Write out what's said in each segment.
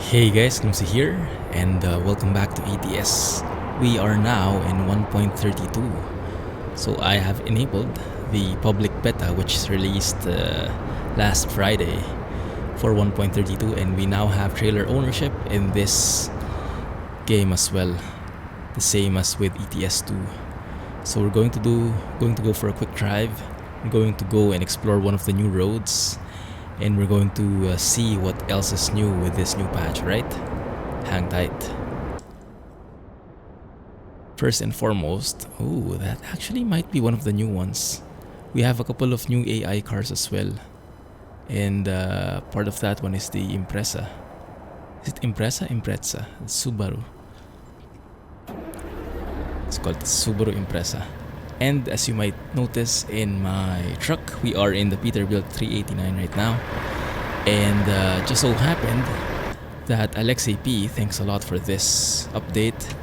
Hey guys, Clumsy here, and welcome back to ATS. We are now in 1.32, so I have enabled the public beta, which is released last Friday for 1.32, and we now have trailer ownership in this game as well, the same as with ETS2. So we're going to go for a quick drive. We're going to go and explore one of the new roads, and we're going to see what else is new with this new patch, right? Hang tight. First and foremost, that actually might be one of the new ones. We have a couple of new AI cars as well, and part of that one is the Impreza. Is it Impreza? Impreza. It's Subaru. It's called the Subaru Impreza. And as you might notice in my truck, we are in the Peterbilt 389 right now. And just so happened that Alexei P, thanks a lot for this update,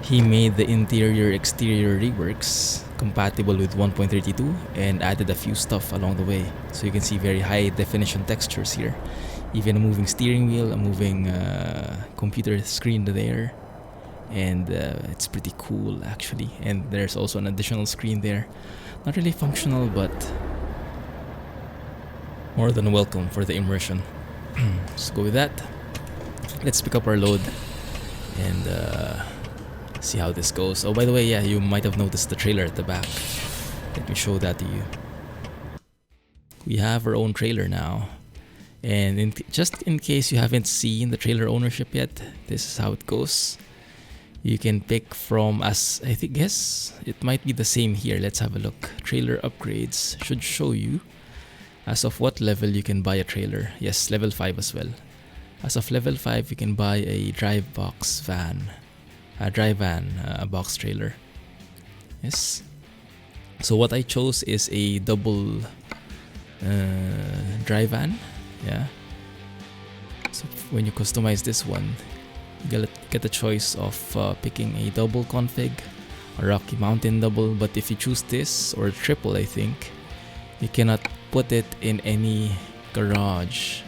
he made the interior exterior reworks compatible with 1.32 and added a few stuff along the way. So you can see very high definition textures here. Even a moving steering wheel, a moving computer screen there. And it's pretty cool actually, and there's also an additional screen there. Not really functional, but more than welcome for the immersion. Let's go with that. Let's pick up our load and see how this goes. Oh, by the way, yeah, you might have noticed the trailer at the back. Let me show that to you. We have our own trailer now, and just in case you haven't seen the trailer ownership yet, this is how it goes. You can pick from, as I guess it might be the same here. Let's have a look. Trailer upgrades should show you as of what level you can buy a trailer. Yes, level 5 as well. As of level 5, you can buy a drive van, a box trailer. Yes. So what I chose is a double drive van. Yeah. So when you customize this one, you get the choice of picking a double config, a Rocky Mountain double, but if you choose this, or triple I think, you cannot put it in any garage.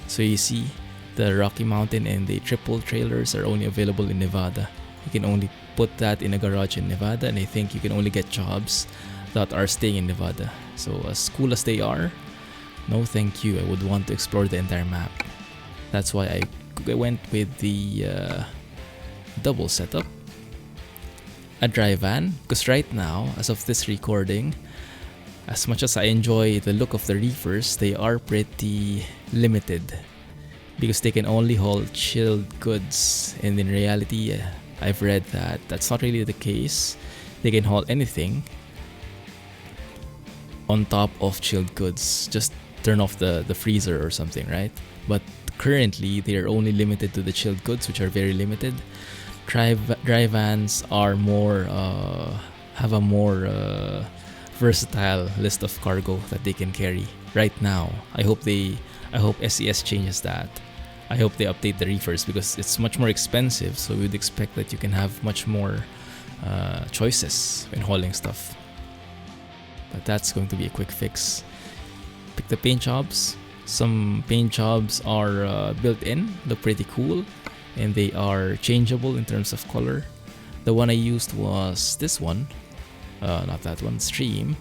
So you see, the Rocky Mountain and the triple trailers are only available in Nevada. You can only put that in a garage in Nevada, and I think you can only get jobs that are staying in Nevada. So as cool as they are, no thank you, I would want to explore the entire map. That's why I went with the double setup, a drive van, because right now, as of this recording, as much as I enjoy the look of the reefers, they are pretty limited because they can only haul chilled goods, and in reality, I've read that that's not really the case. They can haul anything on top of chilled goods. Just turn off the freezer or something, right? But currently, they are only limited to the chilled goods, which are very limited. Drive vans are have a more versatile list of cargo that they can carry right now. I hope SCS changes that. I hope they update the reefers because it's much more expensive. So we would expect that you can have much more choices when hauling stuff. But that's going to be a quick fix. Pick the paint jobs. Some paint jobs are built in, look pretty cool, and they are changeable in terms of color. The one I used was this one, not that one, Stream,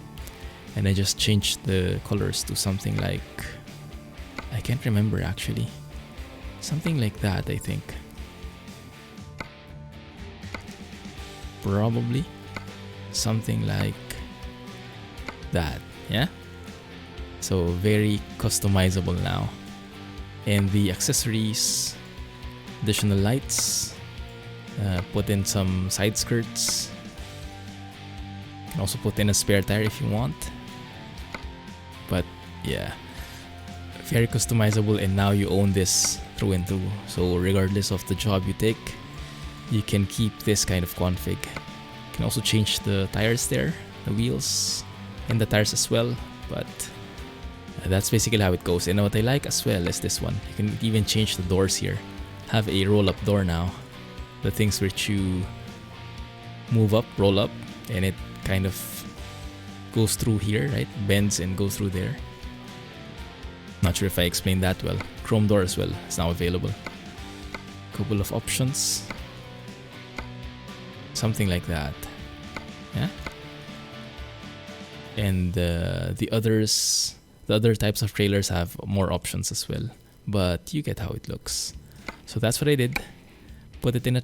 and I just changed the colors to something like, I can't remember actually, something like that I think. Probably something like that, yeah? So very customizable now. And the accessories, additional lights, put in some side skirts. You can also put in a spare tire if you want. But yeah, very customizable, and now you own this through and through. So regardless of the job you take, you can keep this kind of config. You can also change the tires there, the wheels, and the tires as well. But that's basically how it goes. And what I like as well is this one. You can even change the doors here. Have a roll-up door now. The things which you move up, roll up, and it kind of goes through here, right? Bends and goes through there. Not sure if I explained that well. Chrome door as well is now available. couple of options, something like that. Yeah. And the other types of trailers have more options as well, but you get how it looks. So that's what I did. Put it in a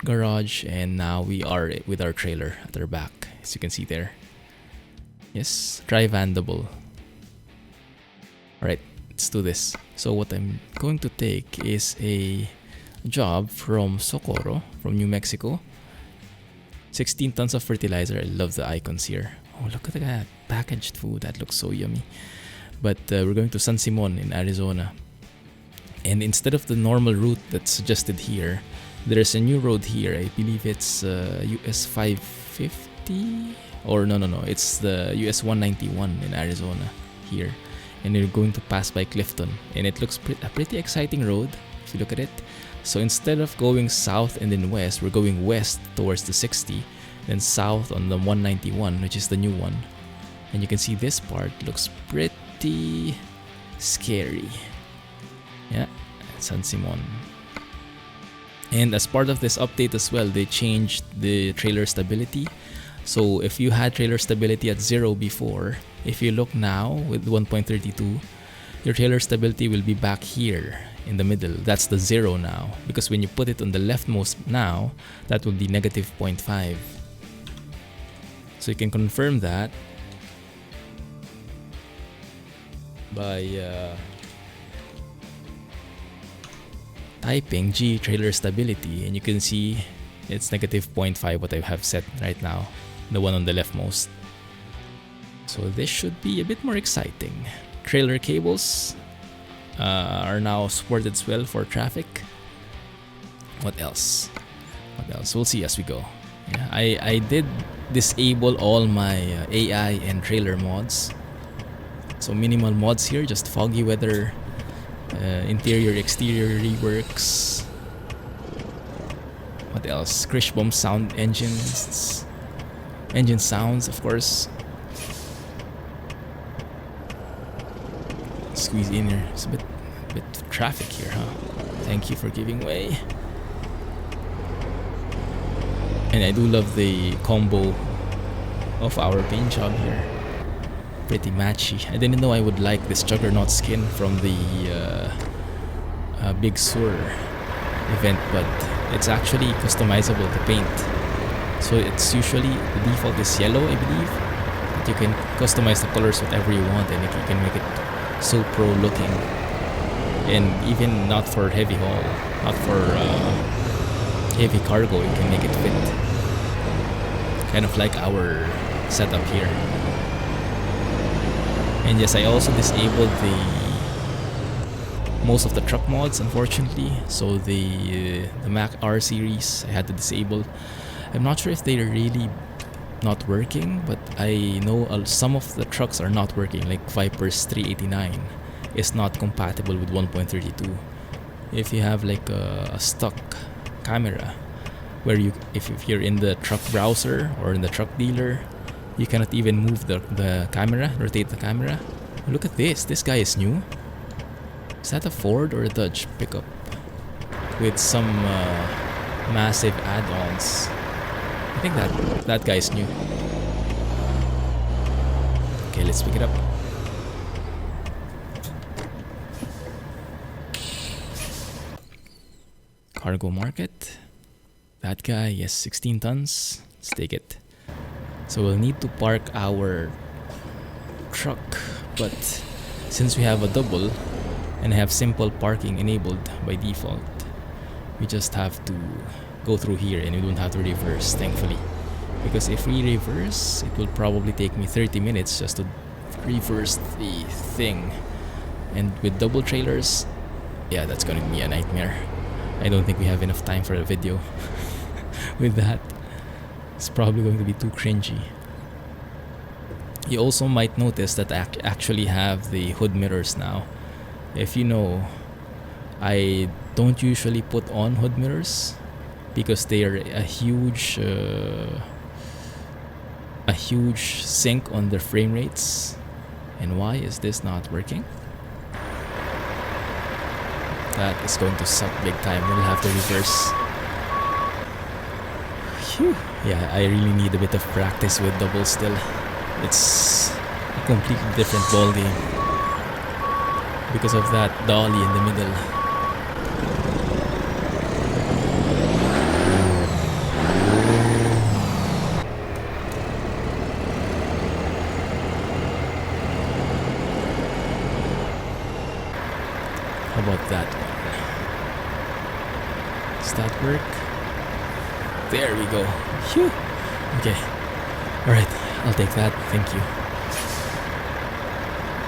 garage, and now we are with our trailer at our back, as you can see there. Yes, try Vandable. Alright, let's do this. So what I'm going to take is a job from Socorro, from New Mexico. 16 tons of fertilizer. I love the icons here. Oh, look at that packaged food. That looks so yummy. But we're going to San Simon in Arizona. And instead of the normal route that's suggested here, there's a new road here. I believe it's US-550? Or no. It's the US-191 in Arizona here. And you're going to pass by Clifton. And it looks a pretty exciting road if you look at it. So instead of going south and then west, we're going west towards the 60, then south on the 191, which is the new one. And you can see this part looks pretty scary. Yeah, San Simon. And as part of this update as well, they changed the trailer stability. So if you had trailer stability at 0 before, if you look now with 1.32, your trailer stability will be back here in the middle. That's the 0 now, because when you put it on the leftmost now, that will be negative 0.5. So you can confirm that by typing G trailer stability, and you can see it's negative 0.5, what I have set right now, the one on the leftmost. So this should be a bit more exciting. Trailer cables are now supported as well for traffic. What else? We'll see as we go. Yeah, I did disable all my AI and trailer mods. So minimal mods here, just foggy weather, interior, exterior reworks. What else? Crash bomb sound engines. Engine sounds, of course. Squeeze in here. It's a bit traffic here, huh? Thank you for giving way. And I do love the combo of our paint job here. Pretty matchy. I didn't know I would like this Juggernaut skin from the Big Sur event, but it's actually customizable to paint. So it's usually, the default is yellow, I believe. But you can customize the colors whatever you want, and you can make it so pro looking. And even not for heavy haul, not for heavy cargo, you can make it fit. Kind of like our setup here. And yes, I also disabled most of the truck mods, unfortunately. So the Mac R series I had to disable. I'm not sure if they're really not working, but I know some of the trucks are not working, like Viper's 389 is not compatible with 1.32. If you have like a stuck camera where if you're in the truck browser or in the truck dealer, you cannot even move the camera, rotate the camera. Look at this guy is new. Is that a Ford or a Dodge pickup with some massive add-ons? I think that guy's new. Okay, let's pick it up. Cargo market. That guy, yes, 16 tons. Let's take it. So we'll need to park our truck, but since we have a double and have simple parking enabled by default, we just have to go through here and we don't have to reverse, thankfully. Because if we reverse, it will probably take me 30 minutes just to reverse the thing. And with double trailers, yeah, that's gonna be a nightmare. I don't think we have enough time for a video with that. It's probably going to be too cringy. You also might notice that I actually have the hood mirrors now. If you know, I don't usually put on hood mirrors because they are a huge sink on their frame rates. And why is this not working? That is going to suck big time. We'll have to reverse. Phew. Yeah, I really need a bit of practice with double still. It's a completely different ball game because of that dolly in the middle. How about that one? Does that work? There we go. Phew. Okay. Alright, I'll take that. Thank you.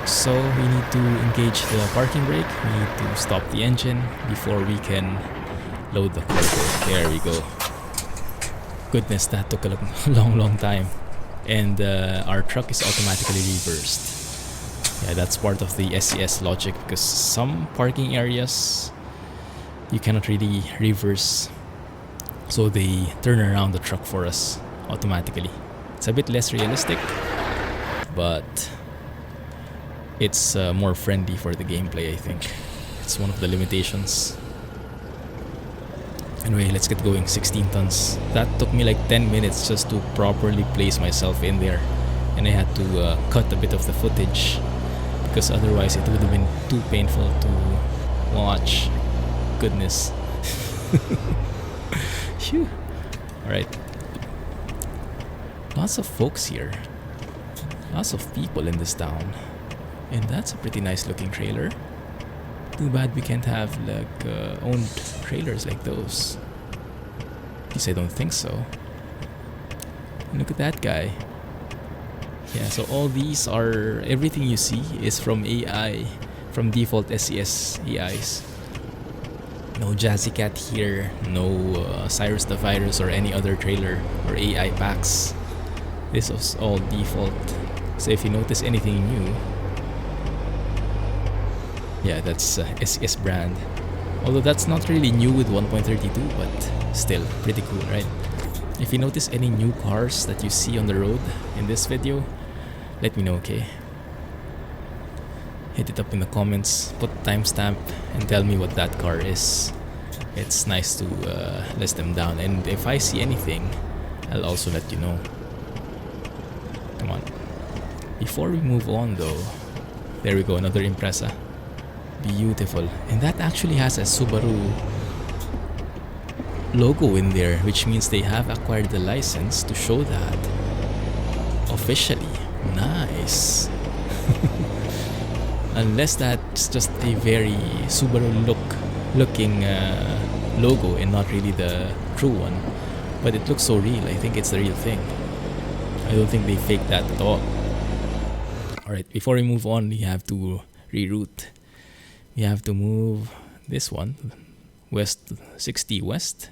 So we need to engage the parking brake. We need to stop the engine before we can load the cargo. There we go. Goodness, that took a long time. And our truck is automatically reversed. Yeah, that's part of the SCS logic, because some parking areas you cannot really reverse, so they turn around the truck for us automatically. It's a bit less realistic, but it's more friendly for the gameplay, I think. It's one of the limitations. Anyway, let's get going. 16 tons. That took me like 10 minutes just to properly place myself in there, and I had to cut a bit of the footage because otherwise it would have been too painful to watch. Goodness. Phew. Alright. Lots of folks here. Lots of people in this town. And that's a pretty nice looking trailer. Too bad we can't have like owned trailers like those. At least I don't think so. And look at that guy. Yeah, so all these are, everything you see is from AI, from default SCS AIs. No Jazzy Cat here, no Cyrus the Virus or any other trailer or AI packs. This was all default. So if you notice anything new, yeah, that's SCS brand. Although that's not really new with 1.32, but still pretty cool, right? If you notice any new cars that you see on the road in this video, let me know, okay? Hit it up in the comments, put timestamp, and tell me what that car is. It's nice to list them down, and if I see anything, I'll also let you know. Come on. Before we move on though, there we go, another Impreza. Beautiful. And that actually has a Subaru logo in there, which means they have acquired the license to show that officially. Nice. Unless that's just a very Subaru looking logo and not really the true one, but it looks so real. I think it's the real thing. I don't think they faked that at all. Alright, before we move on, we have to reroute. We have to move this one west, 60 west,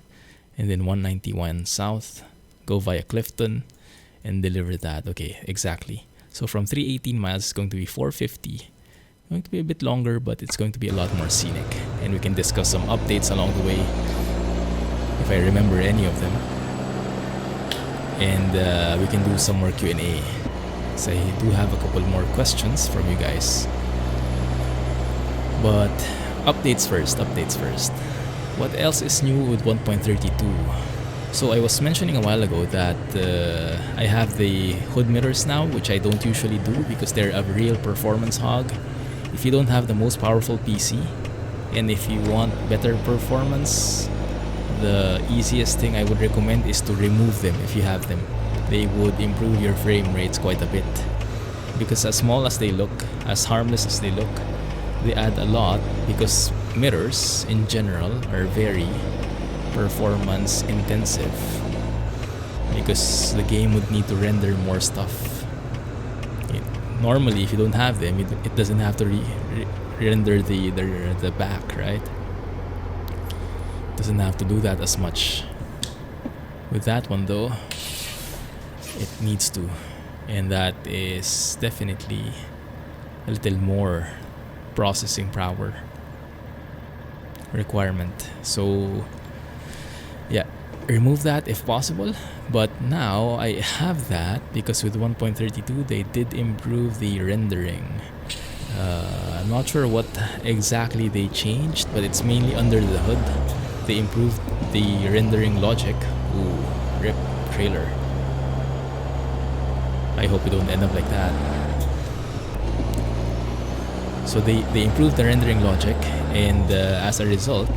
and then 191 south, go via Clifton and deliver that. Okay, exactly. So from 318 miles, it's going to be 450. Going to be a bit longer, but it's going to be a lot more scenic, and we can discuss some updates along the way if I remember any of them, and we can do some more Q&A. So I do have a couple more questions from you guys, but updates first. What else is new with 1.32? So I was mentioning a while ago that I have the hood mirrors now, which I don't usually do because they're a real performance hog. If you don't have the most powerful PC, and if you want better performance, the easiest thing I would recommend is to remove them if you have them. They would improve your frame rates quite a bit. Because as small as they look, as harmless as they look, they add a lot, because mirrors in general are very performance intensive, because the game would need to render more stuff. Normally, if you don't have them, it doesn't have to render the back, right? It doesn't have to do that as much. With that one though, it needs to, and that is definitely a little more processing power requirement. So yeah, remove that if possible. But now I have that because with 1.32 they did improve the rendering I'm not sure what exactly they changed, but it's mainly under the hood. They improved the rendering logic. Ooh, rip trailer. I hope we don't end up like that. So they improved the rendering logic, and as a result,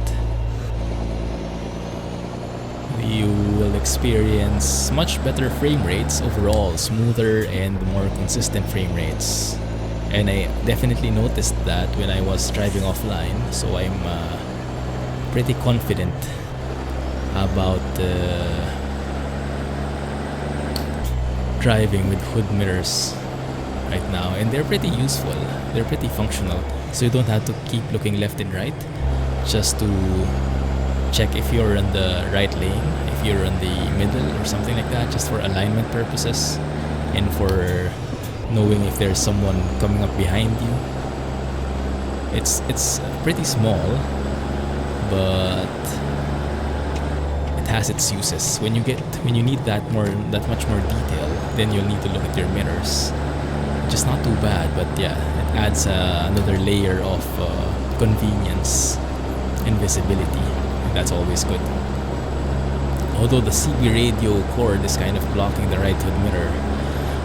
you will experience much better frame rates overall, smoother and more consistent frame rates. And I definitely noticed that when I was driving offline, so I'm pretty confident about driving with hood mirrors right now, and they're pretty useful, they're pretty functional, so you don't have to keep looking left and right just to check if you're in the right lane, if you're in the middle or something like that, just for alignment purposes and for knowing if there's someone coming up behind you. It's pretty small, but it has its uses. When you need that much more detail, then you'll need to look at your mirrors. Just not too bad, but yeah, it adds another layer of convenience and visibility, and that's always good. Although the CB radio cord is kind of blocking the right hood mirror,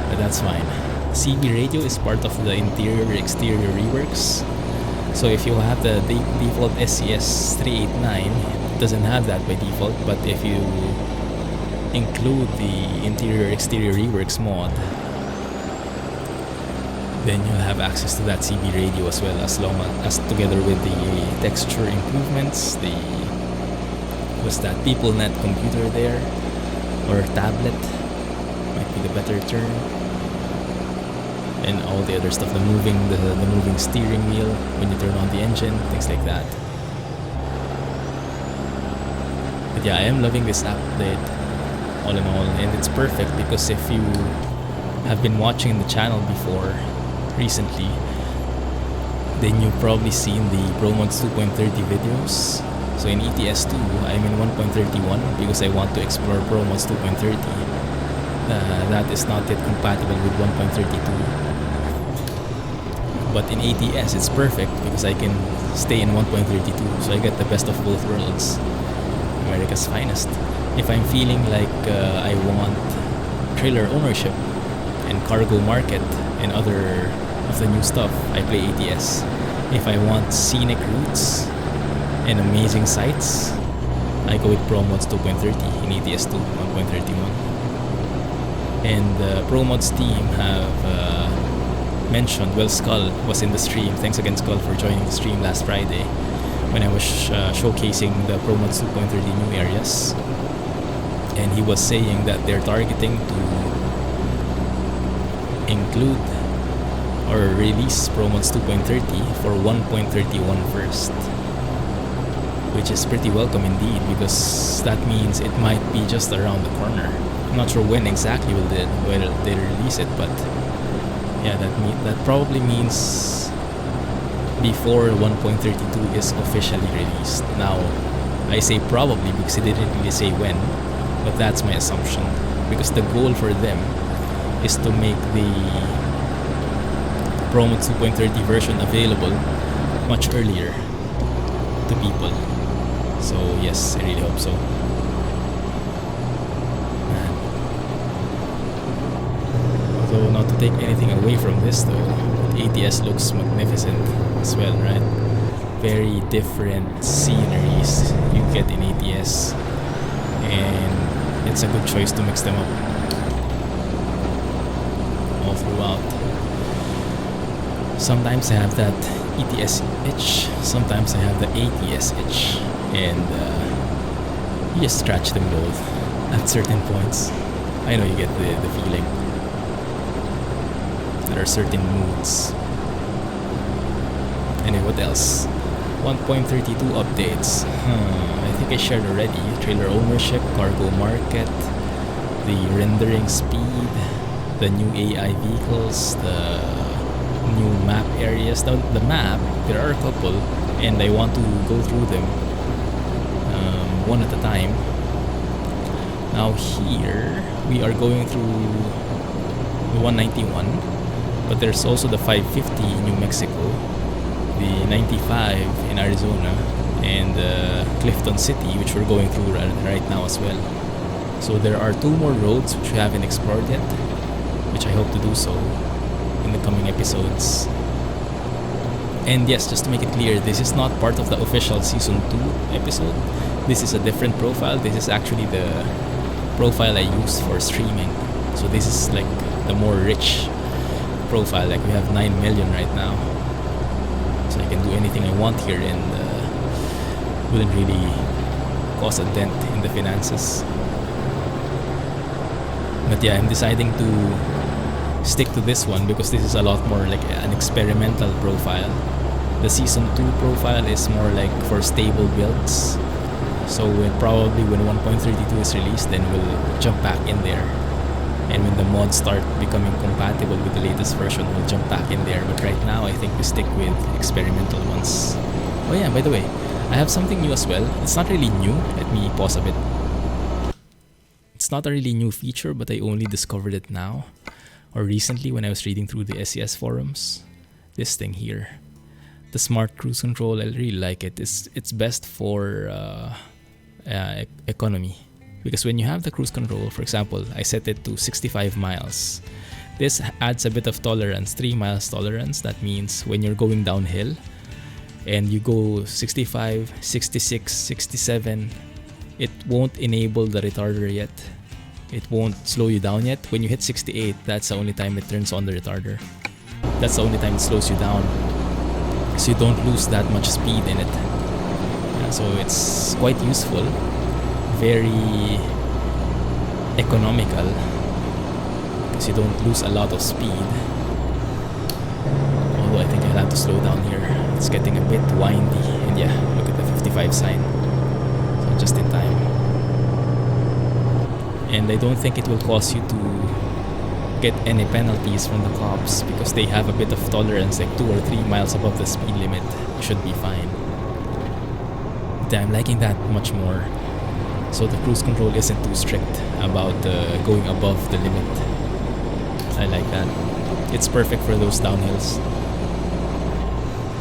but that's fine. CB radio is part of the interior-exterior reworks, so if you have the default SCS 389, it doesn't have that by default, but if you include the interior-exterior reworks mod, then you'll have access to that CB radio as well, as long as together with the texture improvements, was that PeopleNet computer there, or tablet, might be the better term, and all the other stuff, the moving steering wheel when you turn on the engine, things like that. But yeah, I am loving this update all in all, and it's perfect because if you have been watching the channel before recently, then you've probably seen the ProMods 2.30 videos. So in ATS 2, I'm in 1.31 because I want to explore ProMods 2.30. That is not yet compatible with 1.32. But in ATS, it's perfect because I can stay in 1.32, so I get the best of both worlds. America's finest. If I'm feeling like I want trailer ownership and cargo market and other of the new stuff, I play ATS. If I want scenic routes and amazing sights, I go with ProMods 2.30 in ATS 2 1.31. And the ProMods team have mentioned, well, Skull was in the stream. Thanks again, Skull, for joining the stream last Friday when I was showcasing the ProMods 2.30 new areas. And he was saying that they're targeting to include or release ProMods 2.30 for 1.31 first, which is pretty welcome indeed, because that means it might be just around the corner. I'm not sure when exactly will they release it, but yeah, that probably means before 1.32 is officially released. Now, I say probably because he didn't really say when, but that's my assumption, because the goal for them is to make the ProMods 2.30 version available much earlier to people. So yes, I really hope so. Man. Although not to take anything away from this though, ATS looks magnificent as well, right? Very different sceneries you get in ATS, and it's a good choice to mix them up all throughout. Sometimes I have that ETS itch, sometimes I have the ATS itch, and you just scratch them both at certain points. I know you get the feeling. There are certain moods. Anyway, what else? 1.32 updates. I think I shared already. Trailer ownership, cargo market, the rendering speed, the new AI vehicles, the new map areas. Now the map, there are a couple, and I want to go through them one at a time. Now here we are going through the 191. But there's also the 550 in New Mexico, the 95 in Arizona, and Clifton City, which we're going through right now as well. So there are 2 more roads which we haven't explored yet, which I hope to do so in the coming episodes. And yes, just to make it clear, this is not part of the official Season 2 episode. This is a different profile. This is actually the profile I use for streaming. So this is like the more rich profile. Like we have 9 million right now. So I can do anything I want here and wouldn't really cause a dent in the finances. But yeah, I'm deciding to stick to this one because this is a lot more like an experimental profile. The Season 2 profile is more like for stable builds. So probably when 1.32 is released, then we'll jump back in there. And when the mods start becoming compatible with the latest version, we'll jump back in there. But right now, I think we stick with experimental ones. Oh yeah, by the way, I have something new as well. It's not really new. Let me pause a bit. It's not a really new feature, but I only discovered it now. Or recently when I was reading through the SCS forums. This thing here. The Smart Cruise Control, I really like it. It's best for economy. Because when you have the cruise control, for example, I set it to 65 miles. This adds a bit of tolerance, 3 miles tolerance. That means when you're going downhill and you go 65, 66, 67, it won't enable the retarder yet. It won't slow you down yet. When you hit 68, that's the only time it turns on the retarder. That's the only time it slows you down. So you don't lose that much speed in it. So it's quite useful. Very economical because you don't lose a lot of speed. Although I think I'll have to slow down here. It's getting a bit windy. And yeah, look at the 55 sign. So just in time. And I don't think it will cause you to get any penalties from the cops because they have a bit of tolerance, like 2 or 3 miles above the speed limit. You should be fine. But I'm liking that much more. So the cruise control isn't too strict about going above the limit. I like that. It's perfect for those downhills.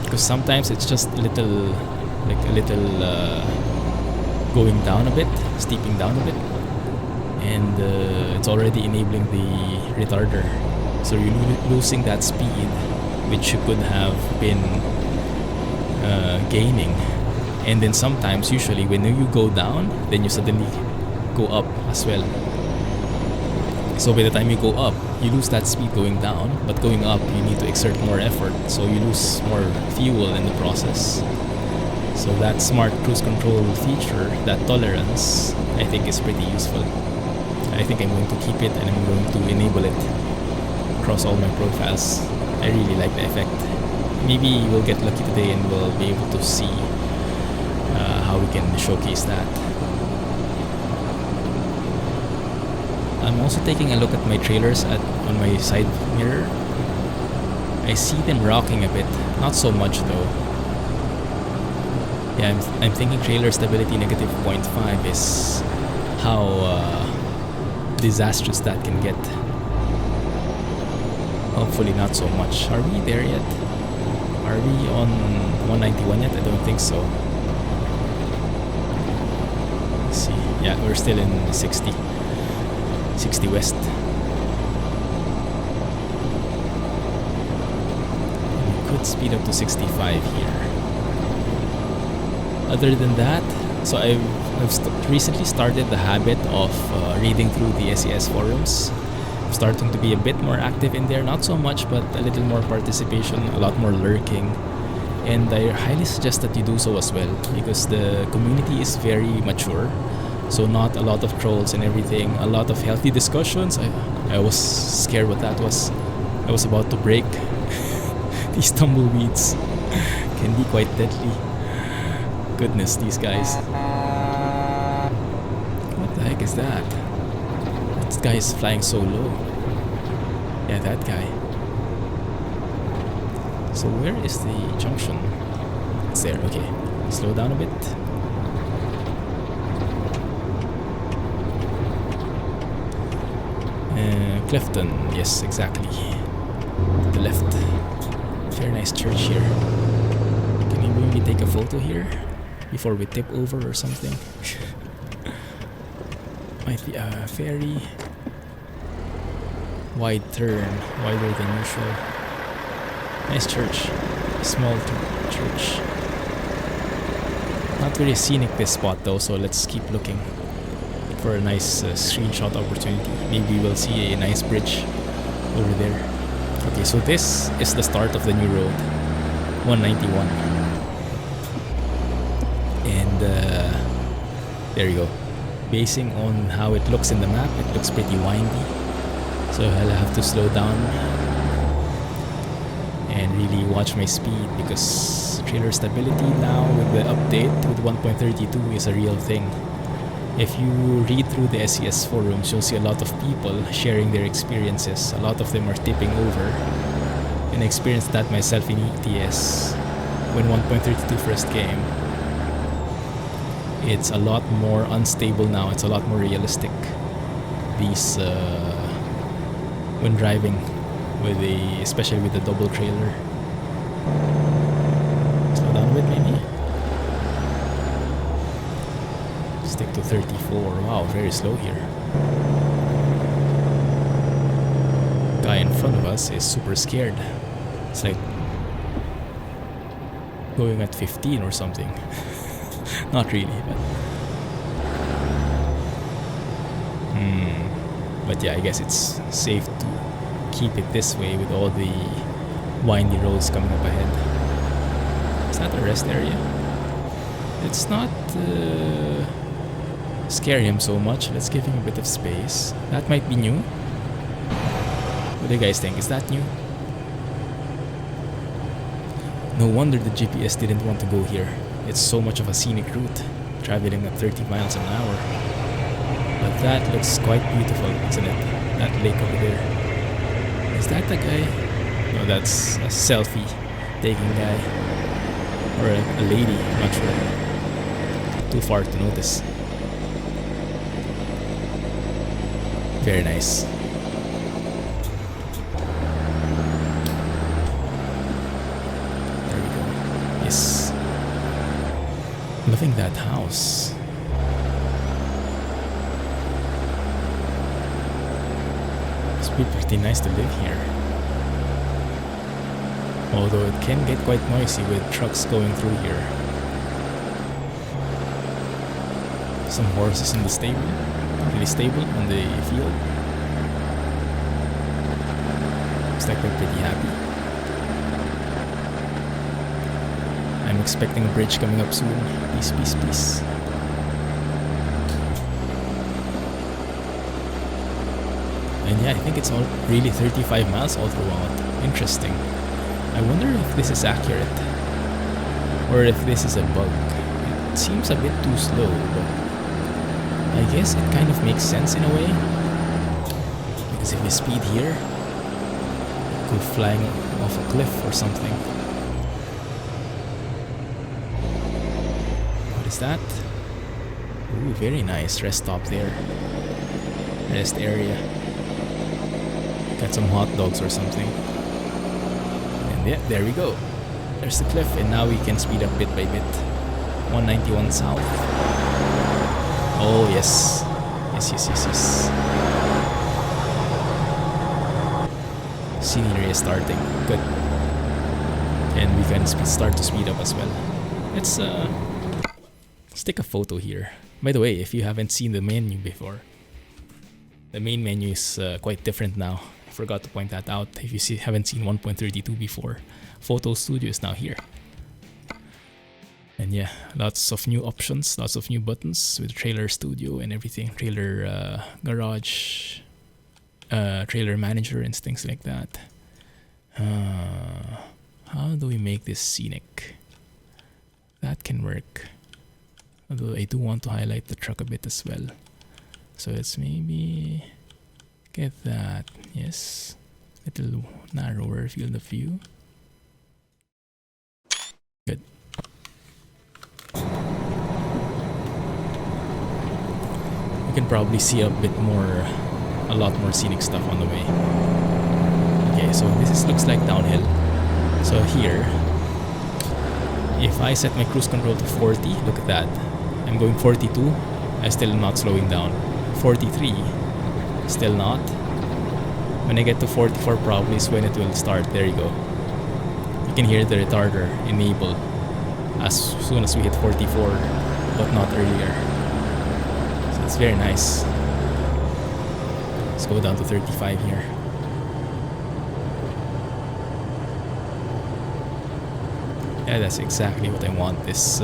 Because sometimes it's just a little going down a bit, steeping down a bit. And it's already enabling the retarder. So you're losing that speed, which you could have been gaining. And then sometimes, usually, when you go down, then you suddenly go up as well. So by the time you go up, you lose that speed going down, but going up, you need to exert more effort, so you lose more fuel in the process. So that smart cruise control feature, that tolerance, I think is pretty useful. I think I'm going to keep it and I'm going to enable it across all my profiles. I really like the effect. Maybe we'll get lucky today and we'll be able to see how we can showcase that. I'm also taking a look at my trailers on my side mirror. I see them rocking a bit, not so much though. Yeah, I'm thinking trailer stability negative 0.5 is how disastrous that can get. Hopefully not so much. Are we there yet? Are we on 191 yet? I don't think so. Let's see. Yeah, we're still in 60 west. We could speed up to 65 here. Other than that, so I've recently started the habit of reading through the SCS forums. I'm starting to be a bit more active in there, not so much, but a little more participation, a lot more lurking. And I highly suggest that you do so as well, because the community is very mature. So not a lot of trolls and everything, a lot of healthy discussions. I was scared what that was. I was about to break. These tumbleweeds can be quite deadly. Goodness, these guys. What the heck is that? This guy is flying so low. Yeah, that guy. So where is the junction? It's there, okay. Slow down a bit. Clifton, yes, exactly. To the left. Very nice church here. Can we maybe take a photo here before we tip over or something? Might be a very wide turn, wider than usual. Nice church. Small church. Not very scenic this spot though, so let's keep looking for a nice screenshot opportunity. Maybe we'll see a nice bridge over there. Okay, so this is the start of the new road, 191. And there you go. Basing on how it looks in the map, it looks pretty windy. So I'll have to slow down and really watch my speed, because trailer stability now with the update with 1.32 is a real thing. If you read through the SCS forums, you'll see a lot of people sharing their experiences. A lot of them are tipping over, and I experienced that myself in ATS when 1.32 first came. It's a lot more unstable now. It's a lot more realistic. These when driving with especially with the double trailer. Slow down a bit maybe. Stick to 34. Wow, very slow here. Guy in front of us is super scared. It's like going at 15 or something. Not really, but yeah, I guess it's safe to keep it this way with all the windy roads coming up ahead. Is that a rest area? It's not scare him so much. Let's give him a bit of space. That might be new. What do you guys think? Is that new? No wonder the GPS didn't want to go here. It's so much of a scenic route, traveling at 30 miles an hour. But that looks quite beautiful, isn't it? That lake over there. Is that the guy? No, that's a selfie taking guy. Or a lady, I'm not sure. Too far to notice. Very nice. There we go. Yes. Loving that house. It's pretty nice to live here. Although it can get quite noisy with trucks going through here. Some horses in the stable. Really stable on the field. Looks like they're pretty happy. I'm expecting a bridge coming up soon. Peace, peace, peace. And yeah, I think it's all really 35 miles all throughout. Interesting. I wonder if this is accurate, or if this is a bug. It seems a bit too slow, but I guess it kind of makes sense in a way. Because if we speed here, it could flying off a cliff or something. What is that? Ooh, very nice rest stop there. Rest area. Got some hot dogs or something. And yeah, there we go. There's the cliff, and now we can speed up bit by bit. 191 south. Oh yes. Yes. Scenery is starting. Good. And we can start to speed up as well. Let's take a photo here. By the way, if you haven't seen the menu before, the main menu is quite different now. I forgot to point that out. If you haven't seen 1.32 before, Photo Studio is now here. And yeah, lots of new options, lots of new buttons with Trailer Studio and everything. Trailer Garage, Trailer Manager and things like that. How do we make this scenic? That can work. Although I do want to highlight the truck a bit as well. So let's maybe get that. Yes. Little narrower field of view. Good. You can probably see a lot more scenic stuff on the way. Okay, Okay, so looks like downhill. So here, if I set my cruise control to 40, look at that. I'm going 42, I'm still not slowing down. 43, still not. When I get to 44 probably is when it will start. There you go. You can hear the retarder enable as soon as we hit 44, but not earlier. So it's very nice. Let's go down to 35 here. Yeah, that's exactly what I want, this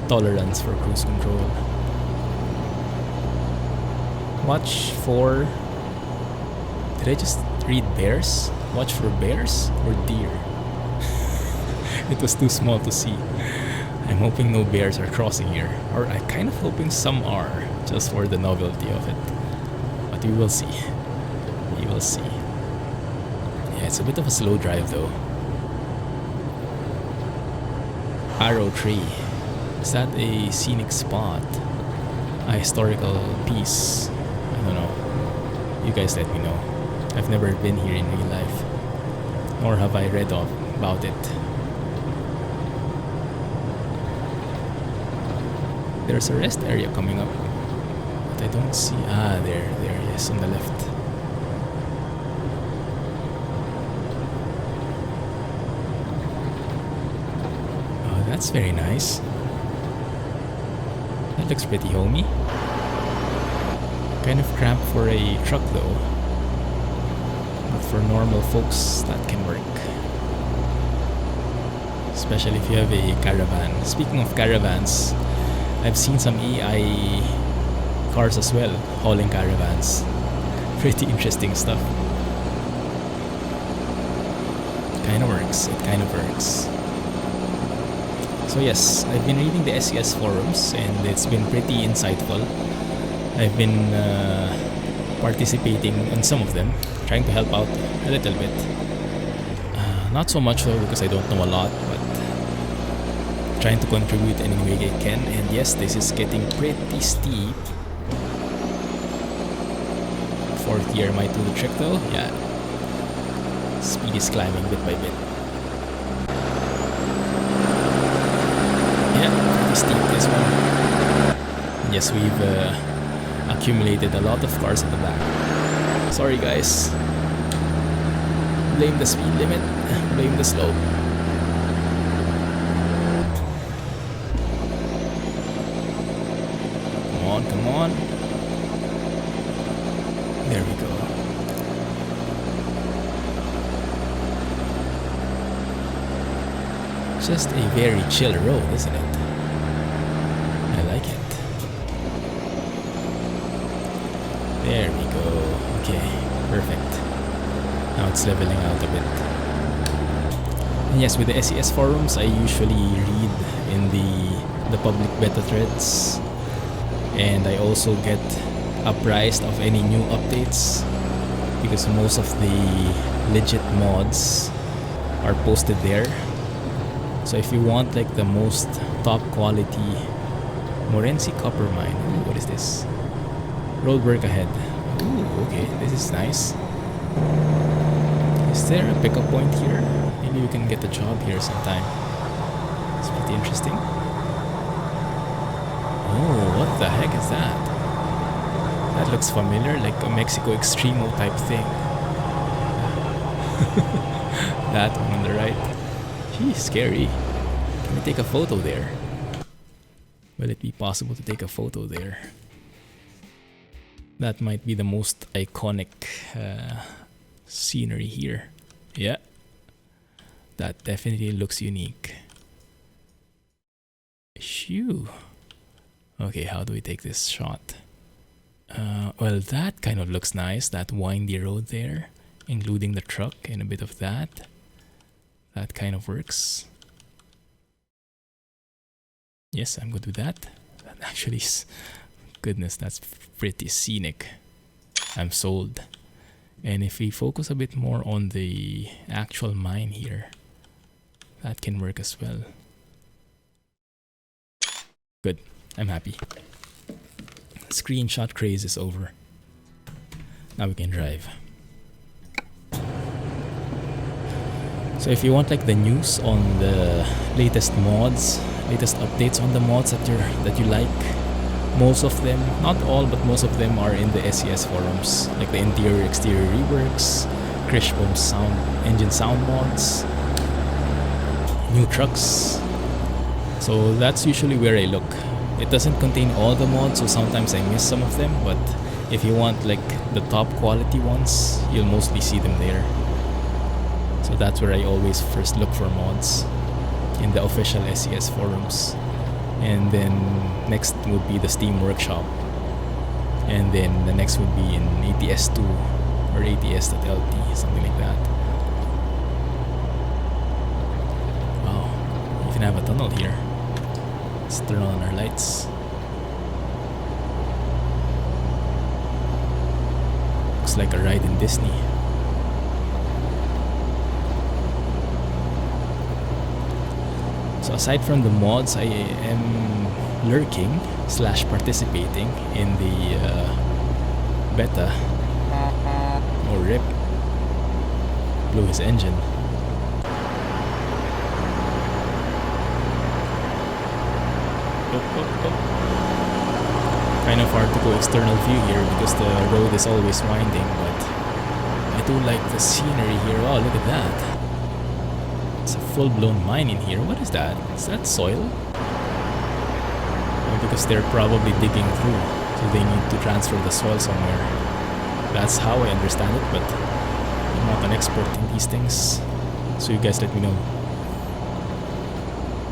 tolerance for cruise control. Watch for... Did I just read bears? Watch for bears or deer? It was too small to see. I'm hoping no bears are crossing here. Or I'm kind of hoping some are, just for the novelty of it. But we will see. We will see. Yeah, it's a bit of a slow drive though. Arrow tree. Is that a scenic spot? A historical piece? I don't know. You guys let me know. I've never been here in real life. Nor have I read about it. There's a rest area coming up. But I don't see... Ah, there, yes, on the left. That's very nice. That looks pretty homey. Kind of cramped for a truck though. But for normal folks, that can work. Especially if you have a caravan. Speaking of caravans, I've seen some AI cars as well, hauling caravans. Pretty interesting stuff. Kinda works, it kind of works. So yes, I've been reading the SCS forums and it's been pretty insightful. I've been participating in some of them, trying to help out a little bit. Not so much though because I don't know a lot, but trying to contribute any way I can. And yes, this is getting pretty steep. Fourth gear might do the trick though, yeah. Speed is climbing bit by bit. Steep this one. Yes, we've accumulated a lot of cars at the back. Sorry guys. Blame the speed limit, blame the slope. Come on, come on. There we go. Just a very chill road, isn't it? There we go. Okay, perfect. Now it's leveling out a bit. And yes, with the SCS forums, I usually read in the public beta threads, and I also get apprised of any new updates because most of the legit mods are posted there. So if you want like the most top quality Morenci copper mine, ooh, what is this? Roadwork ahead. Ooh, okay, this is nice. Is there a pickup point here? Maybe we can get a job here sometime. It's pretty interesting. Oh, what the heck is that? That looks familiar, like a Mexico Extremo type thing. That one on the right. Gee, scary. Can we take a photo there? Will it be possible to take a photo there? That might be the most iconic scenery here. Yeah. That definitely looks unique. Shoo. Okay, how do we take this shot? Well, that kind of looks nice. That windy road there, including the truck and a bit of that. That kind of works. Yes, I'm good with that. That actually is... Goodness, that's pretty scenic. I'm sold. And if we focus a bit more on the actual mine here, that can work as well. Good, I'm happy. Screenshot craze is over. Now we can drive. So if you want like the news on the latest mods, latest updates on the mods that you like, most of them, not all, but most of them are in the SCS forums, like the interior exterior reworks, Crishbone engine sound mods, new trucks. So that's usually where I look. It doesn't contain all the mods, so sometimes I miss some of them, but if you want like the top quality ones, you'll mostly see them there. So that's where I always first look for mods, in the official SCS forums. And then next would be the Steam Workshop. And then the next would be in ATS2 or ATS.LT, something like that. Wow, you can have a tunnel here. Let's turn on our lights. Looks like a ride in Disney. So aside from the mods, I am lurking / participating in the beta. Oh, rip. Blew his engine. Kind of hard to go external view here because the road is always winding, but I do like the scenery here. Oh, look at that. It's a full-blown mine in here. What is that? Is that soil? Well, because they're probably digging through, so they need to transfer the soil somewhere. That's how I understand it, but I'm not an expert in these things, so you guys let me know.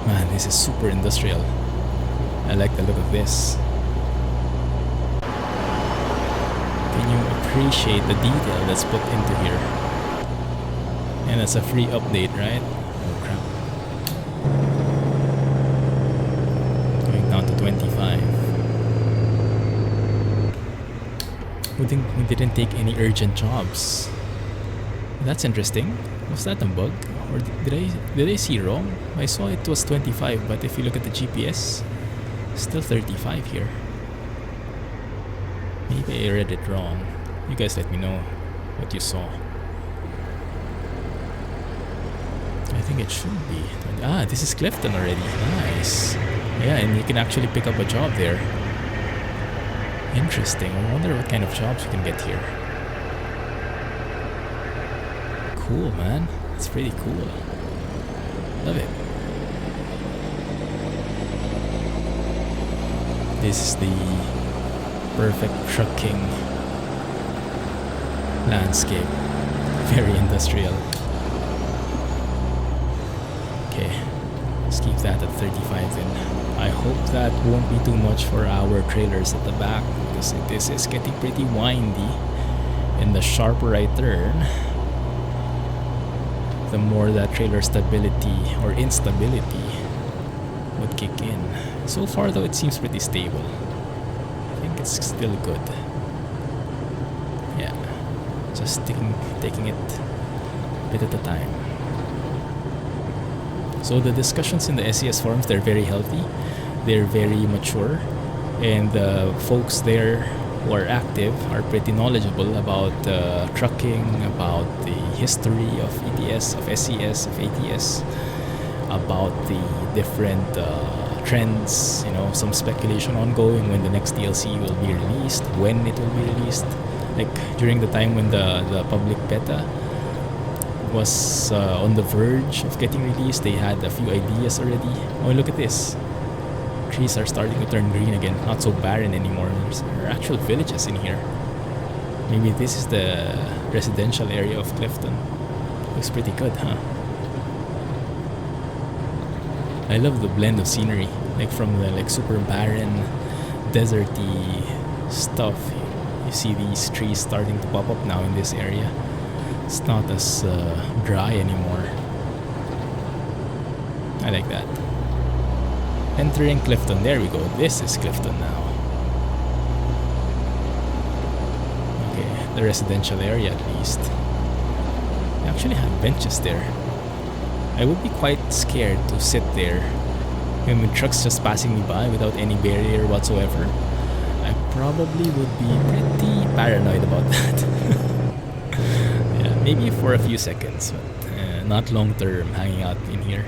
Man, this is super industrial. I like the look of this. Can you appreciate the detail that's put into here? And it's a free update, right? Oh crap. Going down to 25. We didn't take any urgent jobs. That's interesting. Was that a bug? Or did I see wrong? I saw it was 25, but if you look at the GPS, still 35 here. Maybe I read it wrong. You guys let me know what you saw. I think it should be 20. Ah, this is Clifton already. Nice. Yeah, and you can actually pick up a job there. Interesting. I wonder what kind of jobs you can get here. Cool, man. It's pretty cool. Love it. This is the perfect trucking landscape. Very industrial. Okay, let's keep that at 35 then. I hope that won't be too much for our trailers at the back, because this is getting pretty windy, and the sharper I turn, the more that trailer stability or instability would kick in. So far though, it seems pretty stable. I think it's still good. Yeah, just taking it a bit at a time. So the discussions in the SCS forums, they're very healthy, they're very mature, and the folks there who are active are pretty knowledgeable about trucking, about the history of ETS, of SCS, of ATS, about the different trends, you know, some speculation ongoing when the next DLC will be released, when it will be released. Like during the time when the public beta was on the verge of getting released, they had a few ideas already. Oh, look at this. Trees are starting to turn green again, not so barren anymore. There are actual villages in here. Maybe this is the residential area of Clifton. Looks pretty good, huh? I love the blend of scenery, like from the like super barren, deserty stuff. You see these trees starting to pop up now in this area. It's not as dry anymore. I like that. Entering Clifton, there we go. This is Clifton now. Okay, the residential area at least. They actually have benches there. I would be quite scared to sit there and with trucks just passing me by without any barrier whatsoever. I probably would be pretty paranoid about that. Yeah, maybe for a few seconds, but not long term hanging out in here.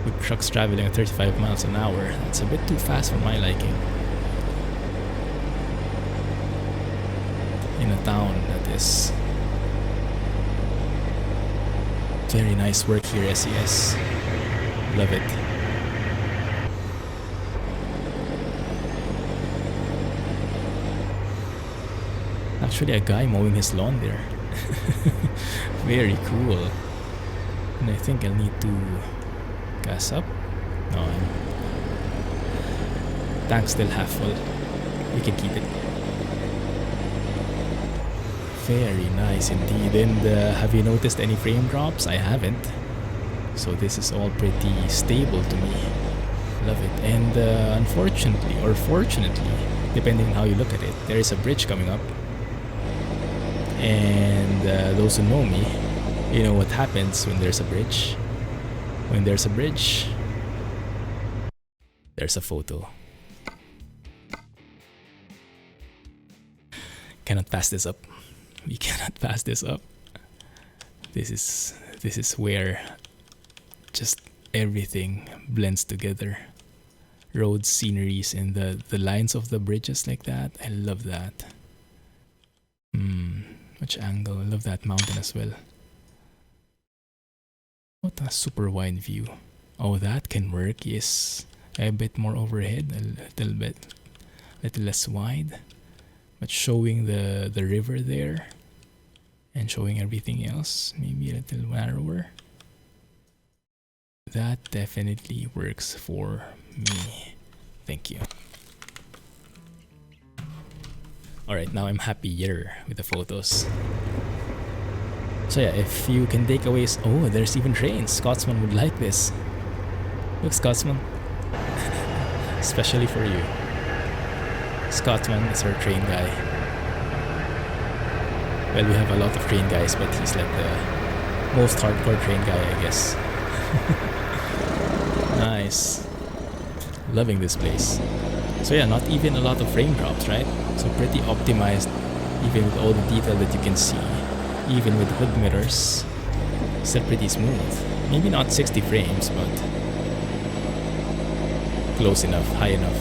With trucks traveling at 35 miles an hour, that's a bit too fast for my liking. In a town, that is. Very nice work here, SCS. Love it. Actually, a guy mowing his lawn there. Very cool. And I think I'll need to gas up. No, tank's still half full. We can keep it. Very nice indeed. And have you noticed any frame drops? I haven't. So this is all pretty stable to me. Love it. And unfortunately, or fortunately, depending on how you look at it, there is a bridge coming up. And those who know me, you know what happens when there's a bridge. When there's a bridge, there's a photo. Cannot pass this up. We cannot pass this up. This is where just everything blends together. Roads, sceneries, and the lines of the bridges like that. I love that. Much angle. I love that mountain as well. What a super wide view. Oh, that can work. Yes, a bit more overhead, a little less wide, but showing the river there and showing everything else, maybe a little narrower. That definitely works for me. Thank you. Alright, now I'm happier with the photos. So yeah, if you can take away... Oh, there's even trains. Scotsman would like this. Look, Scotsman. Especially for you. Scotsman is our train guy. Well, we have a lot of train guys, but he's like the most hardcore train guy, I guess. Nice. Loving this place. So yeah, not even a lot of frame drops, right? So pretty optimized, even with all the detail that you can see. Even with hood mirrors, still pretty smooth. Maybe not 60 frames, but close enough, high enough.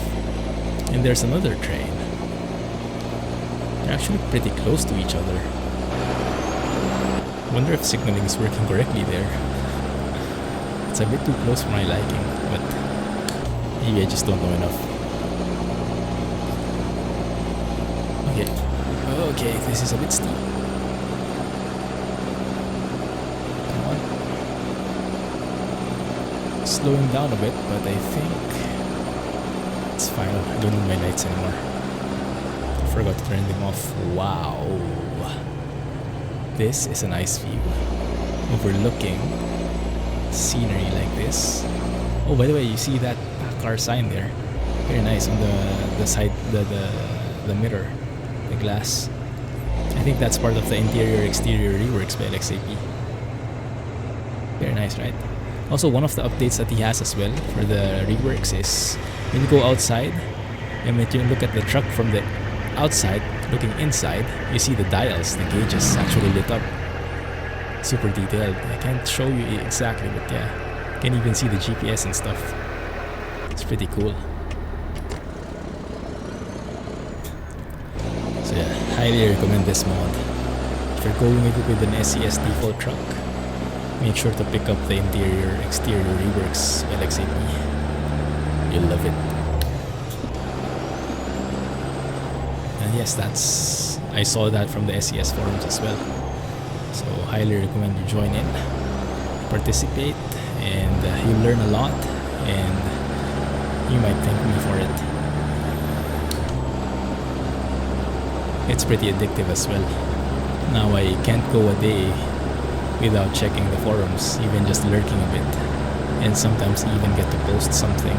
And there's another train. They're actually pretty close to each other. Wonder if signaling is working correctly there. It's a bit too close for my liking, but maybe I just don't know enough. Okay, this is a bit steep. Slowing down a bit, but I think it's fine. I don't need my lights anymore. I forgot to turn them off. Wow, this is a nice view, overlooking scenery like this. Oh, by the way, you see that car sign there? Very nice on the side, the mirror, the glass. I think that's part of the interior-exterior reworks by LXAP. Very nice, right? Also, one of the updates that he has as well for the reworks is when you go outside and when you look at the truck from the outside, looking inside, you see the dials, the gauges actually lit up. Super detailed. I can't show you exactly, but yeah, you can even see the GPS and stuff. It's pretty cool. So yeah, highly recommend this mod. If you're going with an SCS default truck, make sure to pick up the interior-exterior reworks LXAP. You'll love it. And yes, I saw that from the SCS forums as well. So highly recommend you join in, participate, and you'll learn a lot, and you might thank me for it. It's pretty addictive as well. Now I can't go a day without checking the forums, even just lurking a bit, and sometimes even get to post something.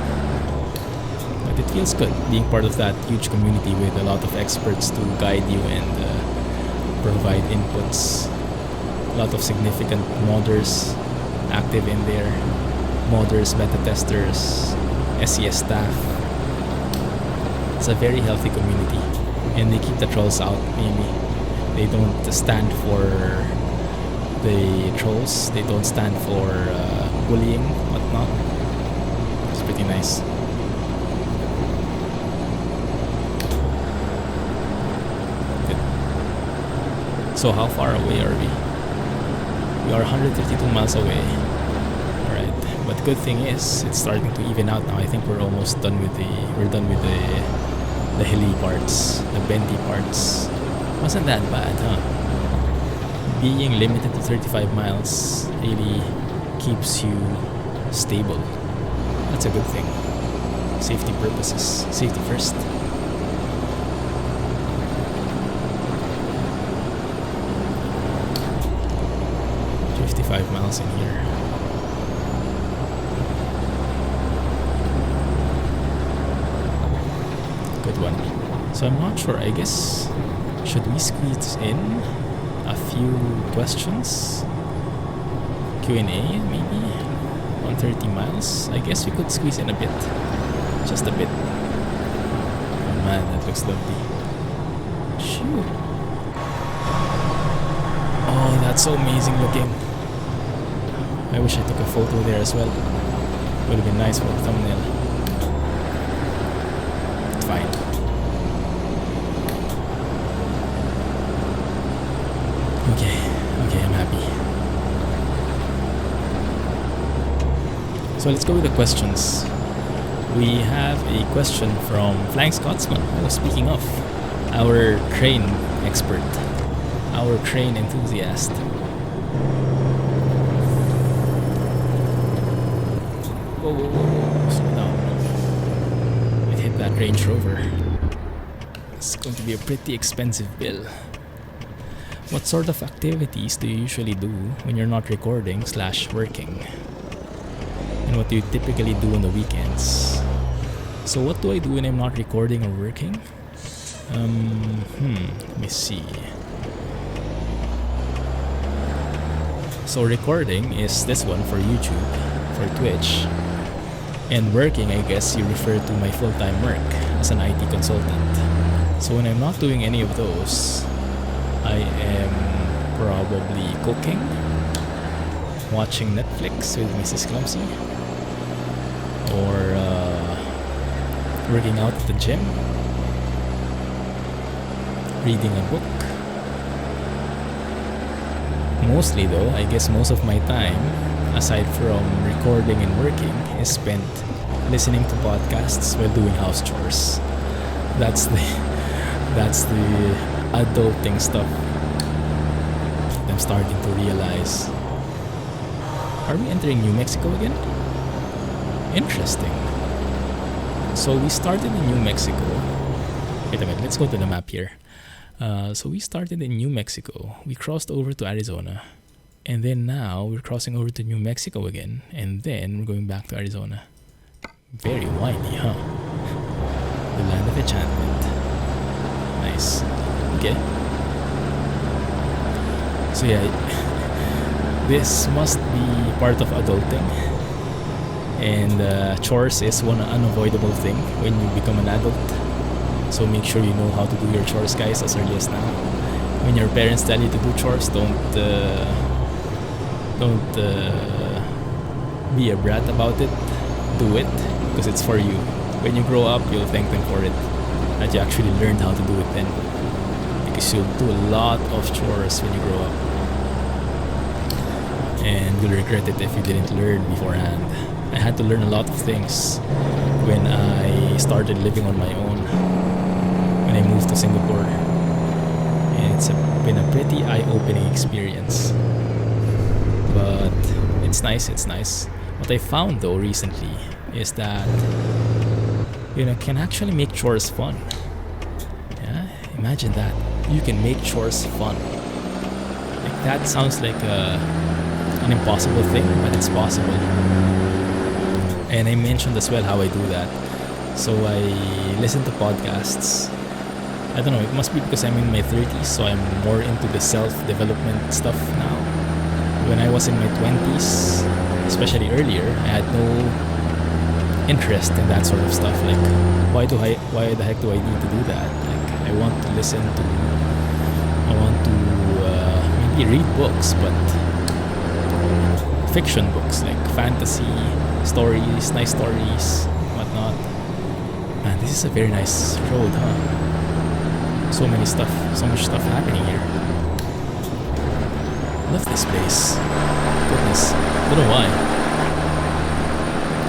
But it feels good being part of that huge community with a lot of experts to guide you and provide inputs. A lot of significant modders active in there, modders, beta testers, SCS staff. It's a very healthy community, and they keep the trolls out mainly. They don't stand for the trolls. They don't stand for bullying, whatnot. It's pretty nice. Good. So how far away are we? We are 152 miles away. Alright. But the good thing is it's starting to even out now. I think we're almost done with the hilly parts, the bendy parts. Wasn't that bad, huh? Being limited to 35 miles really keeps you stable. That's a good thing. Safety purposes. Safety first. Miles in here. Good one. So I'm not sure. I guess should we squeeze in a few questions? Q&A maybe? 130 miles? I guess we could squeeze in a bit. Just a bit. Oh man, that looks lovely. Shoo. Oh, that's so amazing looking. I wish I took a photo there as well. Would have been nice for a thumbnail. It's fine. Okay, I'm happy. So let's go with the questions. We have a question from Flying Scotsman. Oh, speaking of, our train expert, our train enthusiast. Whoa, slow down. It hit that Range Rover. It's going to be a pretty expensive bill. What sort of activities do you usually do when you're not recording / working? And what do you typically do on the weekends? So what do I do when I'm not recording or working? Let me see. So recording is this one for YouTube, for Twitch. And working, I guess you refer to my full-time work as an IT consultant. So when I'm not doing any of those, I am probably cooking, watching Netflix with Mrs. Clumsy, or working out at the gym, reading a book. Mostly though, I guess most of my time, aside from recording and working, is spent listening to podcasts while doing house chores. That's the adulting stuff I'm starting to realize. Are we entering New Mexico again? Interesting. So we started in New Mexico. Wait a minute, let's go to the map here. So we started in New Mexico. We crossed over to Arizona. And then now we're crossing over to New Mexico again. And then we're going back to Arizona. Very windy, huh? The land of enchantment. Nice. Okay. So yeah, this must be part of adulting. And chores is one unavoidable thing when you become an adult. So make sure you know how to do your chores, guys, as early as now. When your parents tell you to do chores, don't be a brat about it. Do it, because it's for you. When you grow up, you'll thank them for it, that you actually learned how to do it then, because you'll do a lot of chores when you grow up, and you'll regret it if you didn't learn beforehand. I had to learn a lot of things when I started living on my own, when I moved to Singapore, and it's been a pretty eye-opening experience. But it's nice. What I found though recently is that can actually make chores fun. Yeah, imagine that. You can make chores fun. Like, that sounds like an impossible thing, but it's possible. And I mentioned as well how I do that. So I listen to podcasts. I don't know, it must be because I'm in my 30s, so I'm more into the self-development stuff now. When I was in my 20s, especially earlier, I had no interest in that sort of stuff. Like, why the heck do I need to do that? Like, I want to maybe read books, but fiction books like fantasy stories, nice stories, whatnot. Man, this is a very nice road, huh? So much stuff happening here. Love this place. Goodness, don't know why.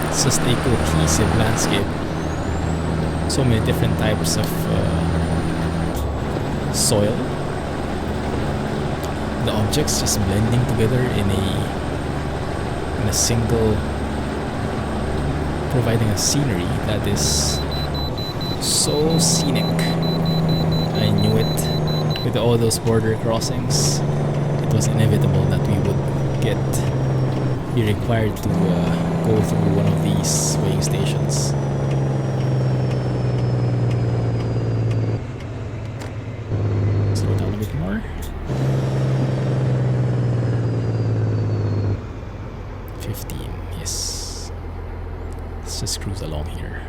It's just a cohesive landscape. So many different types of soil. The objects just blending together in a single, providing a scenery that is so scenic. I knew it. With all those border crossings, it was inevitable that we would be required to go through one of these weighing stations. Slow down a bit more. 15, yes. Let's just cruise along here.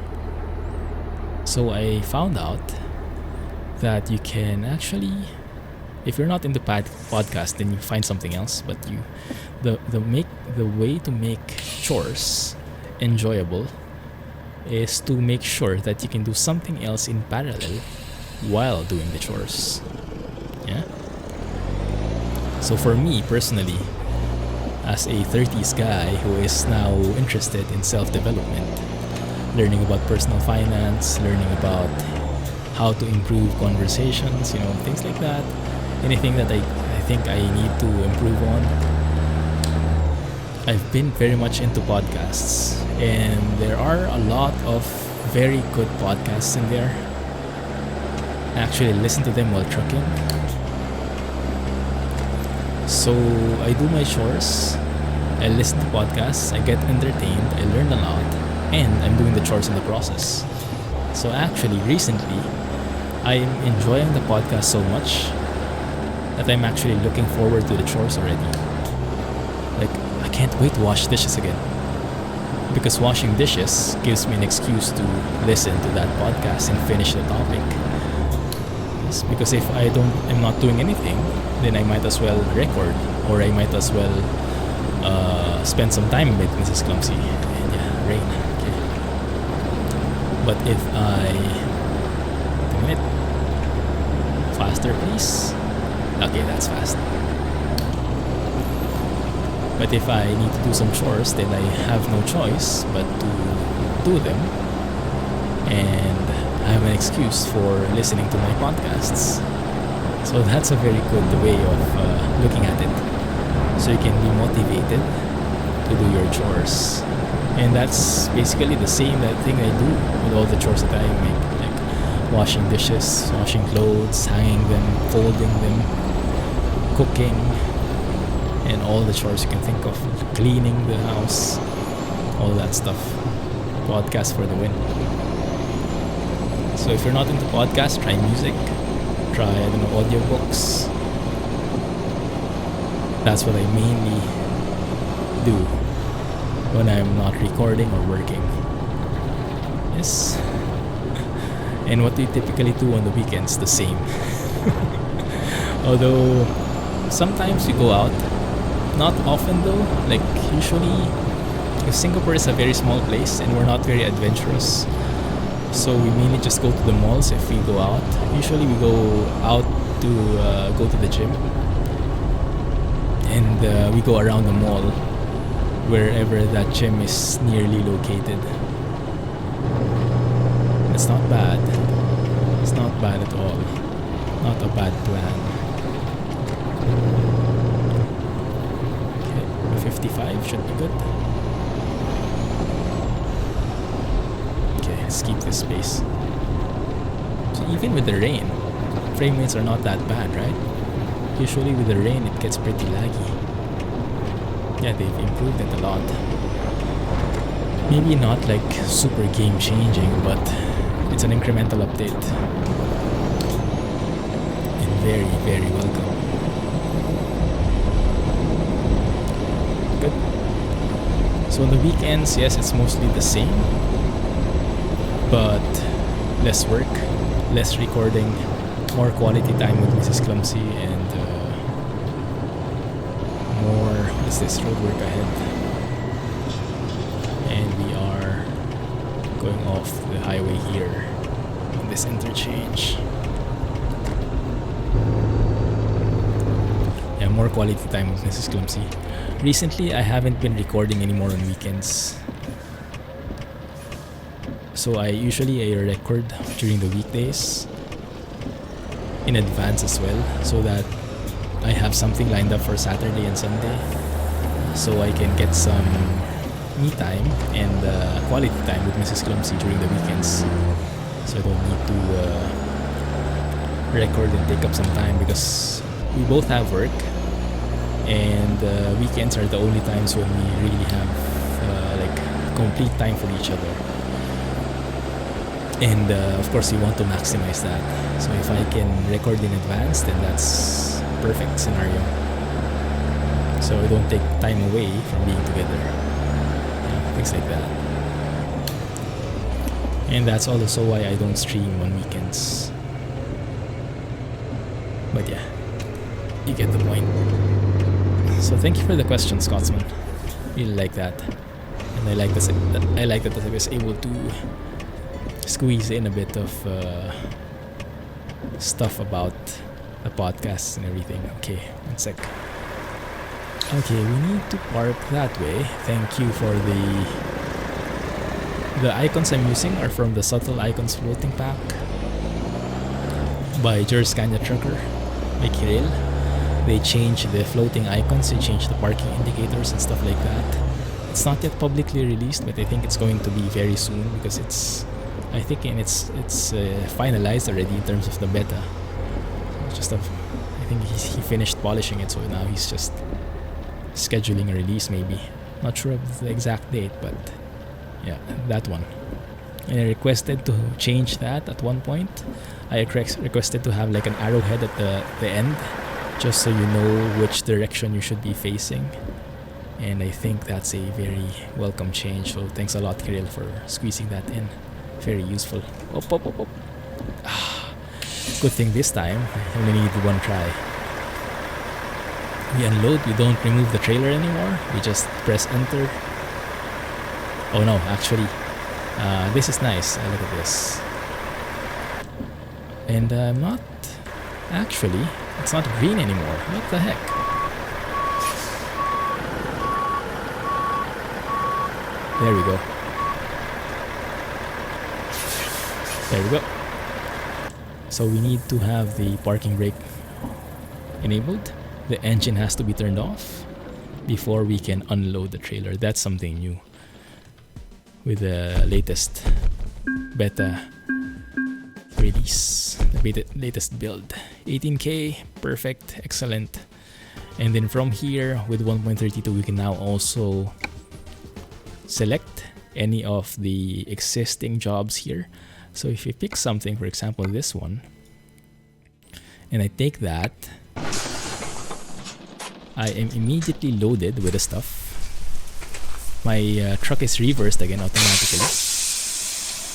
So I found out that you can actually, if you're not into podcast, then you find something else. But the way to make chores enjoyable is to make sure that you can do something else in parallel while doing the chores. Yeah. So for me personally, as a 30s guy who is now interested in self-development, learning about personal finance, learning about how to improve conversations, things like that. Anything that I think I need to improve on. I've been very much into podcasts, and there are a lot of very good podcasts in there. I actually listen to them while trucking. So I do my chores, I listen to podcasts, I get entertained, I learn a lot, and I'm doing the chores in the process. So actually, recently, I'm enjoying the podcast so much that I'm actually looking forward to the chores already. Like, I can't wait to wash dishes again. Because washing dishes gives me an excuse to listen to that podcast and finish the topic. Yes, because if I'm not doing anything, then I might as well record, or I might as well spend some time with Mrs. Clumsy. And yeah, rain. Okay. But if faster please. Okay, that's fast. But if I need to do some chores, then I have no choice but to do them, and I have an excuse for listening to my podcasts. So that's a very good way of looking at it. So you can be motivated to do your chores. And that's basically the same thing I do with all the chores that I make. Like washing dishes, washing clothes, hanging them, folding them, cooking, and all the chores you can think of. Cleaning the house, all that stuff. Podcast for the win. So if you're not into podcasts, try music. Try, audiobooks. That's what I mainly do when I'm not recording or working. Yes. And what do you typically do on the weekends? The same. Although sometimes we go out. Not often though. Like usually, because Singapore is a very small place and we're not very adventurous. So we mainly just go to the malls if we go out. Usually we go out to go to the gym. And we go around the mall wherever that gym is nearly located. It's not bad. It's not bad at all. Not a bad plan. Okay, 55 should be good. Okay, let's keep this pace. So even with the rain, frame rates are not that bad, right? Usually with the rain, it gets pretty laggy. Yeah, they've improved it a lot. Maybe not like super game changing, but it's an incremental update. And very, very welcome. Good. So on the weekends, yes, it's mostly the same. But less work, less recording, more quality time with Mrs. Clumsy, and Is this road work ahead? And we are going off the highway here on this interchange. Yeah, more quality time with Mrs. Clumsy. Recently, I haven't been recording anymore on weekends. So I usually record during the weekdays in advance as well, so that I have something lined up for Saturday and Sunday, so I can get some me time and quality time with Mrs. Clumsy during the weekends. So I don't need to record and take up some time, because we both have work, and weekends are the only times when we really have like complete time for each other. And of course, we want to maximize that. So if I can record in advance, then that's perfect scenario. So I don't take time away from being together. Yeah, things like that. And that's also why I don't stream on weekends. But yeah, you get the point. So thank you for the question, Scotsman. Really like that. And I like that I was able to squeeze in a bit of stuff about the podcasts and everything. Okay, 1 sec. Okay, we need to park that way. Thank you for the icons I'm using are from the Subtle Icons Floating Pack by Gearshift Trucker by Kirill. They changed the floating icons, they changed the parking indicators and stuff like that. It's not yet publicly released, but I think it's going to be very soon, because it's finalized already in terms of the beta. I think he finished polishing it, so now he's just scheduling a release, maybe. Not sure of the exact date, but yeah, that one. And I requested to change that at one point. I requested to have like an arrowhead at the end, just so you know which direction you should be facing. And I think that's a very welcome change, so thanks a lot, Kirill, for squeezing that in. Very useful. Op. Good thing this time I only need one try. We unload, we don't remove the trailer anymore, we just press enter. Oh no, actually, this is nice. Look at this. And it's not green anymore. What the heck? There we go. There we go. So we need to have the parking brake enabled. The engine has to be turned off before we can unload the trailer. That's something new with the latest beta release, the latest build. 18K, perfect, excellent. And then from here with 1.32 we can now also select any of the existing jobs here. So if you pick something, for example this one, and I take that, I am immediately loaded with the stuff. My truck is reversed again automatically,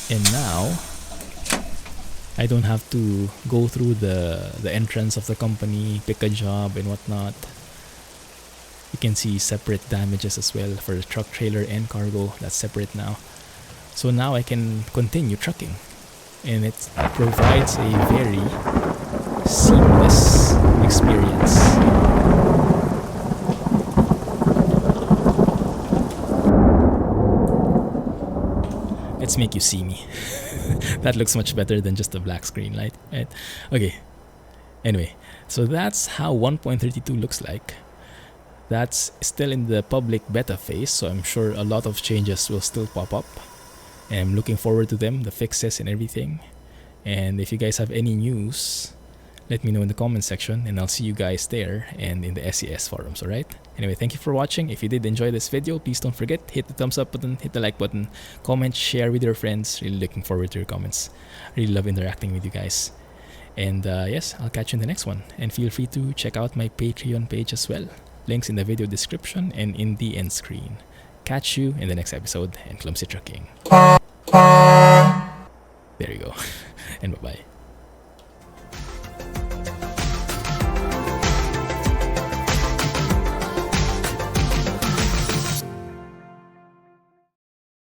and now I don't have to go through the entrance of the company, pick a job and whatnot. You can see separate damages as well for the truck, trailer, and cargo. That's separate now. So now I can continue trucking, and it provides a very seamless experience. Let's make you see me. That looks much better than just a black screen light, right? Okay. Anyway, so that's how 1.32 looks like. That's still in the public beta phase, so I'm sure a lot of changes will still pop up. And I'm looking forward to them, the fixes and everything. And if you guys have any news, let me know in the comment section, and I'll see you guys there and in the SCS forums, alright? Anyway, thank you for watching. If you did enjoy this video, please don't forget, hit the thumbs up button, hit the like button, comment, share with your friends. Really looking forward to your comments. Really love interacting with you guys. And yes, I'll catch you in the next one. And feel free to check out my Patreon page as well. Links in the video description and in the end screen. Catch you in the next episode, and Clumsy Trucking. There you go. And bye-bye.